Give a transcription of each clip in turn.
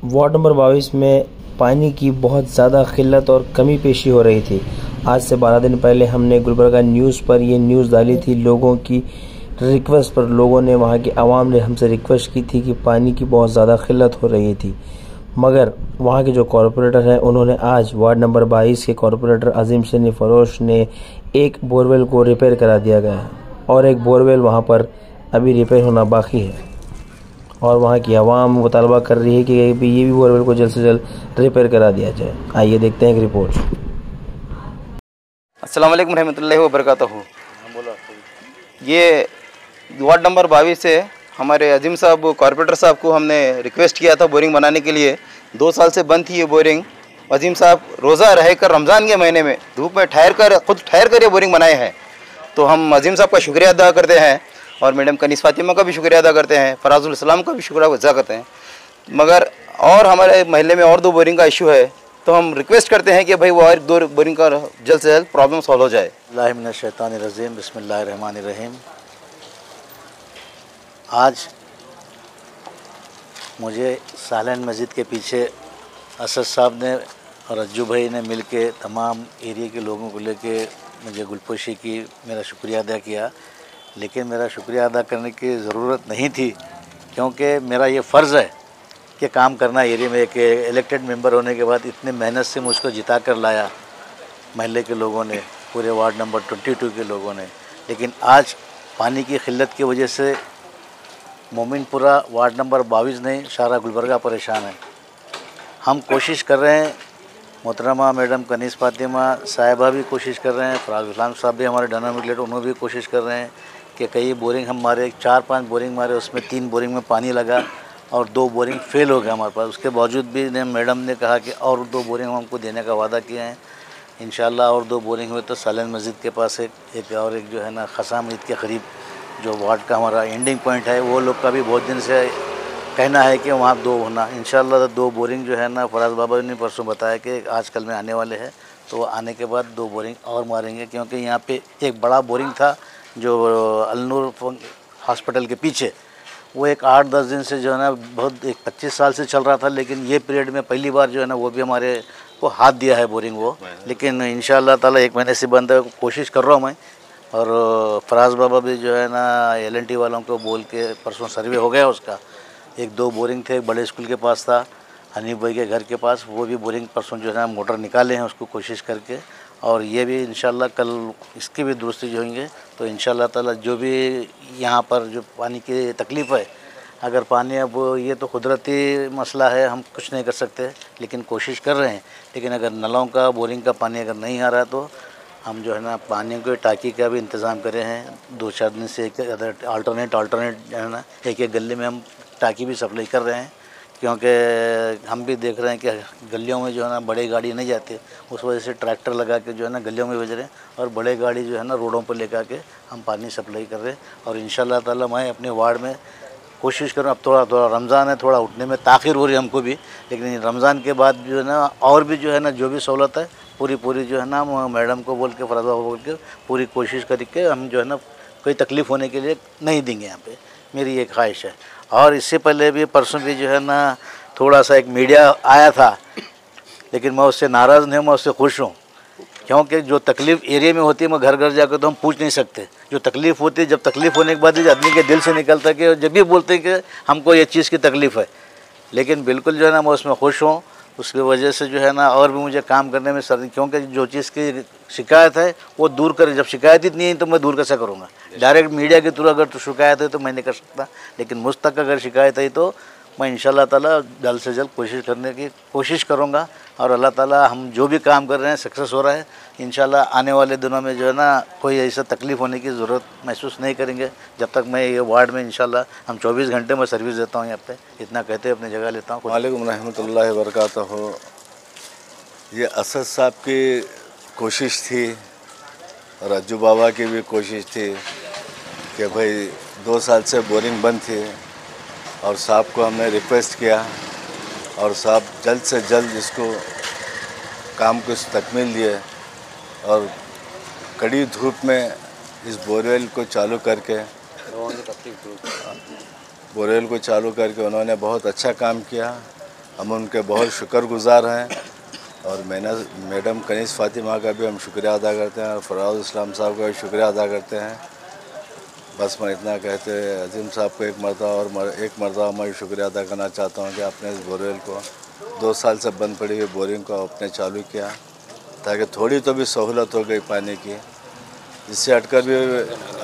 Ward number 22 में पानी की बहुत ज़्यादा किल्लत और कमी पेशी हो रही थी। आज से 12 दिन पहले हमने गुलबर्गा न्यूज़ पर ये न्यूज़ डाली थी। लोगों की रिक्वेस्ट पर, लोगों ने, वहाँ की आवाम ने हमसे रिक्वेस्ट की थी कि पानी की बहुत ज़्यादा किल्लत हो रही थी। मगर वहाँ के जो कॉरपोरेटर हैं, उन्होंने आज वार्ड नंबर 22 के कॉरपोरेटर अजीम सनी फरोश ने एक बोरवेल को रिपेयर करा दिया गया है और एक बोरवेल वहाँ पर अभी रिपेयर होना बाकी है और वहाँ की आवाम मुतालबा कर रही है कि ये भी बोरवेल को जल्द से जल्द रिपेयर करा दिया जाए। आइए देखते हैं एक रिपोर्ट। अस्सलाम वालेकुम रहमतुल्लाहि व बरकातहू। ये वार्ड नंबर 22 से हमारे अजीम साहब कॉरपोरेटर साहब को हमने रिक्वेस्ट किया था बोरिंग बनाने के लिए। 2 साल से बंद थी ये बोरिंग। अजीम साहब रोज़ा रहकर रमज़ान के महीने में धूप में खुद ठहर कर ये बोरिंग बनाए हैं। तो हम अजीम साहब का शुक्रिया अदा करते हैं और मैडम कनीस फातिमा का भी शुक्रिया अदा करते हैं, फराजुल इस्लाम का भी शुक्रिया अदा करते हैं। मगर और हमारे महल्ले में और 2 बोरिंग का इशू है, तो हम रिक्वेस्ट करते हैं कि भाई वो और 2 बोरिंग का जल्द से जल्द प्रॉब्लम सॉल्व हो जाए। बिस्मिल्लाहिर्रहमानिर्रहीम, बिस्मिल्लाहिर्रहमानिर्रहीम। आज मुझे सालन मस्जिद के पीछे असद साहब ने और अज्जू भाई ने मिल के तमाम एरिया के लोगों को लेके मुझे गुलपोशी की, मेरा शुक्रिया अदा किया। लेकिन मेरा शुक्रिया अदा करने की ज़रूरत नहीं थी, क्योंकि मेरा ये फ़र्ज़ है कि काम करना एरिया में। एक इलेक्टेड मेंबर होने के बाद इतने मेहनत से मुझको जिता कर लाया महल्ले के लोगों ने, पूरे वार्ड नंबर 22 के लोगों ने। लेकिन आज पानी की किल्लत की वजह से मोमिनपुरा वार्ड नंबर 22 नहीं, सारा गुलबर्गा परेशान है। हम कोशिश कर रहे हैं, मोहतरमा मैडम कनीस फातिमा साहिबा भी कोशिश कर रहे हैं, फराज इस्लाम साहब भी हमारे डेनोमिनेटर, उन्होंने भी कोशिश कर रहे हैं कि कई बोरिंग हम मारे, 4-5 बोरिंग मारे, उसमें 3 बोरिंग में पानी लगा और 2 बोरिंग फेल हो गया हमारे पास। उसके बावजूद भी मैडम ने कहा कि और 2 बोरिंग हमको देने का वादा किया है। इंशाल्लाह और 2 बोरिंग हुए तो सालन मस्जिद के पास एक जो है ना खसाम ईद के करीब जो वार्ड का हमारा एंडिंग पॉइंट है, वो लोग का भी बहुत दिन से कहना है कि वहाँ 2 होना। इंशाल्लाह 2 बोरिंग जो है ना, फराज बाबा ने परसों बताया कि आज कल में आने वाले हैं, तो आने के बाद 2 बोरिंग और मारेंगे। क्योंकि यहाँ पे एक बड़ा बोरिंग था जो अलनूर हॉस्पिटल के पीछे, वो एक 8-10 दिन से जो है ना, बहुत 25 साल से चल रहा था। लेकिन ये पीरियड में पहली बार जो है ना, वो भी हमारे को हाथ दिया है बोरिंग वो। लेकिन इंशाल्लाह ताला 1 महीने से बंद है, कोशिश कर रहा हूँ मैं। और फराज बाबा भी जो है ना LNT वालों को बोल के परसों सर्वे हो गया उसका। 1-2 बोरिंग थे, बड़े स्कूल के पास था, हनीफ भाई के घर के पास, वो भी बोरिंग परसों जो है ना मोटर निकाले हैं उसको कोशिश करके। और ये भी इंशाल्लाह कल इसकी भी दुरुस्ती जो होंगे, तो इंशाल्लाह ताला जो भी यहाँ पर जो पानी की तकलीफ़ है, अगर पानी अब ये तो कुदरती मसला है, हम कुछ नहीं कर सकते, लेकिन कोशिश कर रहे हैं। लेकिन अगर नलों का, बोरिंग का पानी अगर नहीं आ रहा है, तो हम जो है ना पानी को टाँकी का भी इंतज़ाम करे हैं। 2-4 दिन से एक अल्टरनेट जो है ना, एक गली में हम टाँकी भी सप्लाई कर रहे हैं। क्योंकि हम भी देख रहे हैं कि गलियों में जो है ना बड़े गाड़ी नहीं जाती, उस वजह से ट्रैक्टर लगा के जो है ना गलियों में भेज रहे हैं और बड़े गाड़ी जो है ना रोडों पर लेकर के हम पानी सप्लाई कर रहे हैं। और इंशाल्लाह ताला मैं अपने वार्ड में कोशिश करूँ। अब थोड़ा रमज़ान है, थोड़ा उठने में ताख़िर हो रही है हमको भी, लेकिन रमज़ान के बाद जो है ना और भी जो है ना जो भी सहूलत है पूरी जो है ना मैडम को बोल के, फराजा बोल के पूरी कोशिश करके हम जो है ना कोई तकलीफ़ होने के लिए नहीं देंगे यहाँ पे, मेरी ये ख्वाहिश है। और इससे पहले भी परसों भी जो है ना थोड़ा सा एक मीडिया आया था, लेकिन मैं उससे नाराज़ नहीं हूँ, मैं उससे खुश हूँ। क्योंकि जो तकलीफ़ एरिया में होती है, मैं घर घर जाकर तो हम पूछ नहीं सकते। जो तकलीफ़ होती है, जब तकलीफ़ होने के बाद आदमी के दिल से निकलता है कि जब भी बोलते हैं कि हमको ये चीज़ की तकलीफ़ है, लेकिन बिल्कुल जो है ना मैं उसमें खुश हूँ। उसकी वजह से जो है ना और भी मुझे काम करने में सर, क्योंकि जो चीज़ की शिकायत है वो दूर करें। जब शिकायत इतनी है तो मैं दूर कैसे करूँगा? डायरेक्ट मीडिया के थ्रू अगर तो शिकायत है तो मैं नहीं कर सकता, लेकिन मुझ तक अगर शिकायत है तो मैं इंशाल्लाह ताला जल्द से जल्द कोशिश करने की कोशिश करूँगा। और अल्लाह ताला हम जो भी काम कर रहे हैं सक्सेस हो रहा है। इंशाल्लाह आने वाले दिनों में जो है ना कोई ऐसा तकलीफ़ होने की ज़रूरत महसूस नहीं करेंगे, जब तक मैं ये वार्ड में इंशाल्लाह हम 24 घंटे में सर्विस देता हूँ यहाँ पे। इतना कहते अपनी जगह लेता हूँ। वालेकुम रहमतुल्लाहि व बरकातहू। ये असद साहब की कोशिश थी और अज्जू बाबा की भी कोशिश थी कि भाई 2 साल से बोरिंग बंद थी और साहब को हमने रिक्वेस्ट किया और साहब जल्द से जल्द इसको काम को तकमील दिए और कड़ी धूप में इस बोरवेल को चालू करके उन्होंने बहुत अच्छा काम किया। हम उनके बहुत शुक्रगुजार हैं और मैडम कनीज़ फ़ातिमा का भी हम शुक्रिया अदा करते हैं और फराज इस्लाम साहब का भी शुक्रिया अदा करते हैं। बस मैं इतना कहते अजीम साहब को एक मरतबा मैं शुक्रिया अदा करना चाहता हूँ कि आपने इस बोरवेल को 2 साल से बंद पड़ी हुई बोरिंग को आपने चालू किया ताकि थोड़ी तो भी सहूलत हो गई पानी की। इससे हटकर भी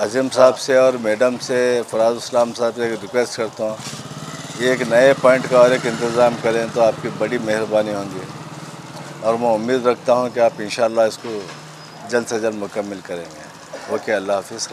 अजीम साहब से और मैडम से फराज इस्लाम साहब से रिक्वेस्ट करता हूँ, ये एक नए पॉइंट का और एक इंतज़ाम करें तो आपकी बड़ी मेहरबानी होगी और मैं उम्मीद रखता हूँ कि आप इंशाअल्लाह इसको जल्द से जल्द मुकम्मल करेंगे। ओके, अल्लाह हाफ़िज़।